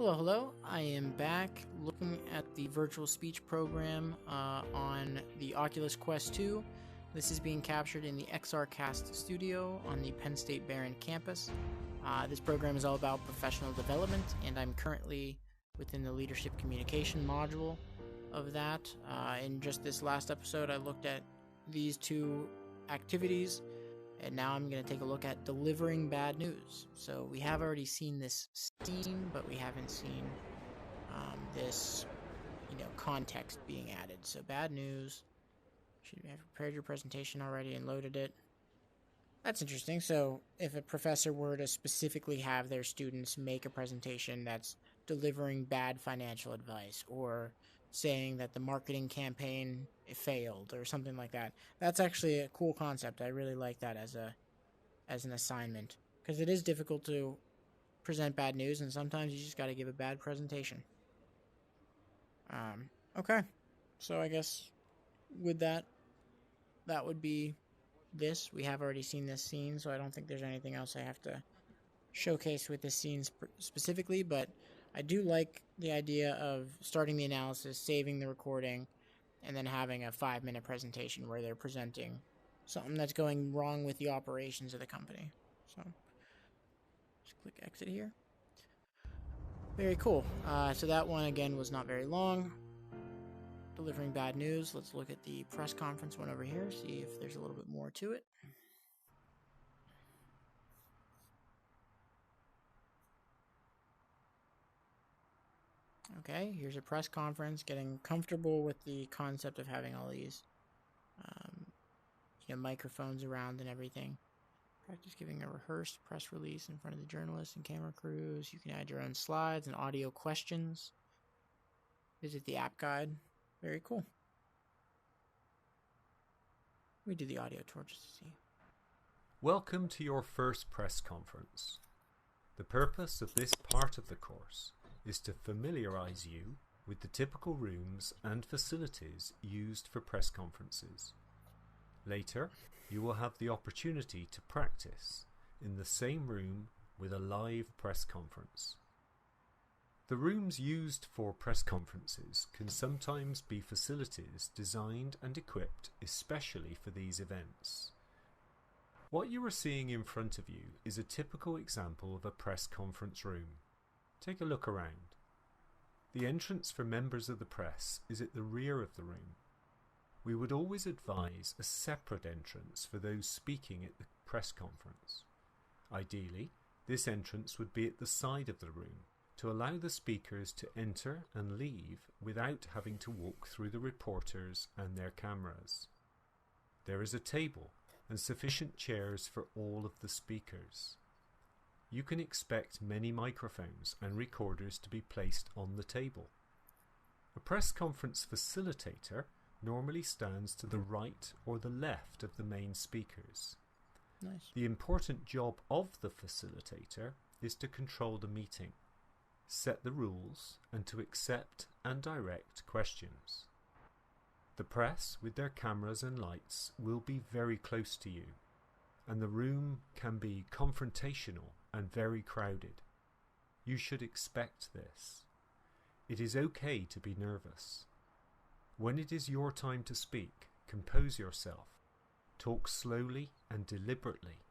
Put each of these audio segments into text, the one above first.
Hello, hello. I am back looking at the virtual speech program on the Oculus Quest 2. This is being captured in the XRcast Studio on the Penn State Behrend campus. This program is all about professional development, and I'm currently within the leadership communication module of that. In just this last episode, I looked at these two activities, and now I'm going to take a look at delivering bad news. So we have already seen this scene, but we haven't seen this, context being added. So bad news. Should have prepared your presentation already and loaded it. That's interesting. So if a professor were to specifically have their students make a presentation that's delivering bad financial advice or saying that the marketing campaign failed or something like that, that's actually a cool concept. I really like that as an assignment, because it is difficult to present bad news, and sometimes you just got to give a bad presentation. Okay, so I guess with that would be this. We have already seen this scene, so I don't think there's anything else I have to showcase with this scene specifically, but I do like the idea of starting the analysis, saving the recording, and then having a 5-minute presentation where they're presenting something that's going wrong with the operations of the company. So just click exit here. Very cool. So that one, again, was not very long. Delivering bad news. Let's look at the press conference one over here, see if there's a little bit more to it. Okay, here's a press conference, getting comfortable with the concept of having all these microphones around and everything. Practice giving a rehearsed press release in front of the journalists and camera crews. You can add your own slides and audio questions. Visit the app guide. Very cool. We do the audio tour just to see. Welcome to your first press conference. The purpose of this part of the course is to familiarize you with the typical rooms and facilities used for press conferences. Later, you will have the opportunity to practice in the same room with a live press conference. The rooms used for press conferences can sometimes be facilities designed and equipped especially for these events. What you are seeing in front of you is a typical example of a press conference room. Take a look around. The entrance for members of the press is at the rear of the room. We would always advise a separate entrance for those speaking at the press conference. Ideally, this entrance would be at the side of the room to allow the speakers to enter and leave without having to walk through the reporters and their cameras. There is a table and sufficient chairs for all of the speakers. You can expect many microphones and recorders to be placed on the table. A press conference facilitator normally stands to the right or the left of the main speakers. Nice. The important job of the facilitator is to control the meeting, set the rules, and to accept and direct questions. The press, with their cameras and lights, will be very close to you, and the room can be confrontational and very crowded. You should expect this. It is okay to be nervous. When it is your time to speak, compose yourself. Talk slowly and deliberately.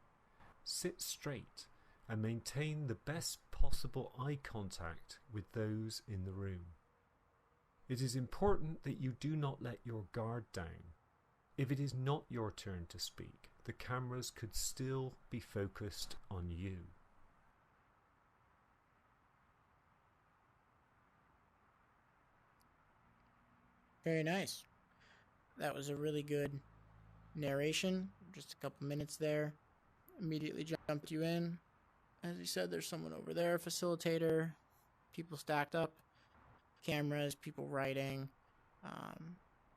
Sit straight and maintain the best possible eye contact with those in the room. It is important that you do not let your guard down. If it is not your turn to speak, the cameras could still be focused on you. Very nice. That was a really good narration. Just a couple minutes there. Immediately jumped you in. As you said, there's someone over there, facilitator, people stacked up, cameras, people writing. I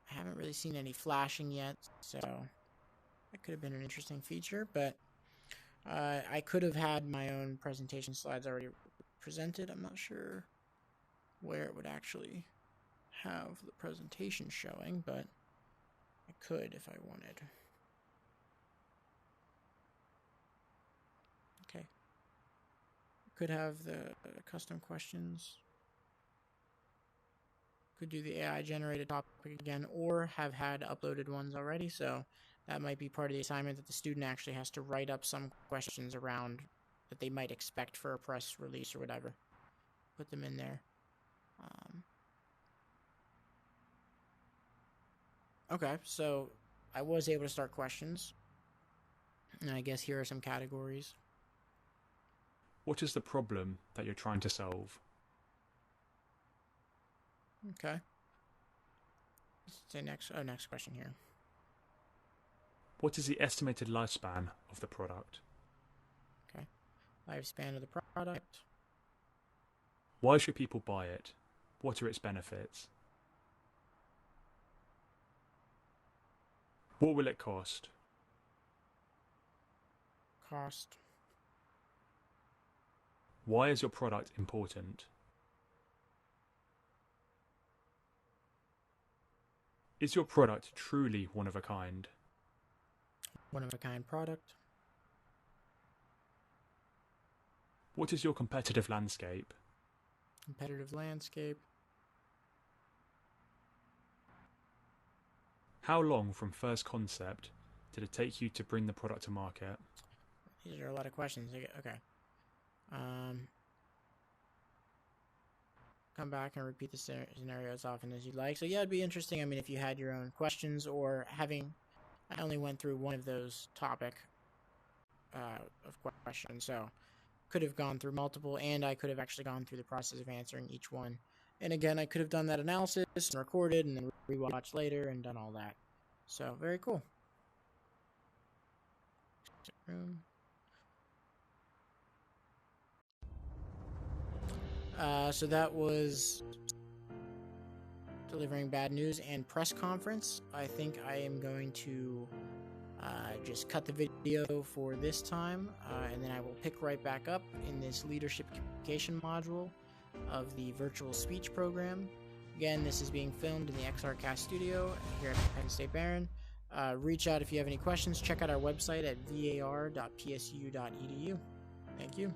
haven't really seen any flashing yet, so that could have been an interesting feature, but I could have had my own presentation slides already presented. I'm not sure where it would actually have the presentation showing, but I could if I wanted. Okay. Could have the custom questions could do the AI generated topic again, or have had uploaded ones already. So that might be part of the assignment, that the student actually has to write up some questions around that they might expect for a press release or whatever. Put them in there. Okay, so I was able to start questions. And I guess here are some categories. What is the problem that you're trying to solve? Okay. Let's say next question here. What is the estimated lifespan of the product? Okay. Lifespan of the product. Why should people buy it? What are its benefits? What will it cost? Cost. Why is your product important? Is your product truly one of a kind? One of a kind product. What is your competitive landscape? Competitive landscape. How long from first concept did it take you to bring the product to market? These are a lot of questions. Okay. Come back and repeat the scenario as often as you'd like. So yeah, it'd be interesting. I mean, if you had your own questions, or I only went through one of those topic of questions, so could have gone through multiple, and I could have actually gone through the process of answering each one. And again, I could have done that analysis and recorded and then rewatched later and done all that. So very cool. So that was delivering bad news and press conference. I think I am going to just cut the video for this time, and then I will pick right back up in this leadership communication module of the virtual speech program. Again, this is being filmed in the XRcast Studio here at Penn State Behrend. Reach out if you have any questions. Check out our website at var.psu.edu. Thank you.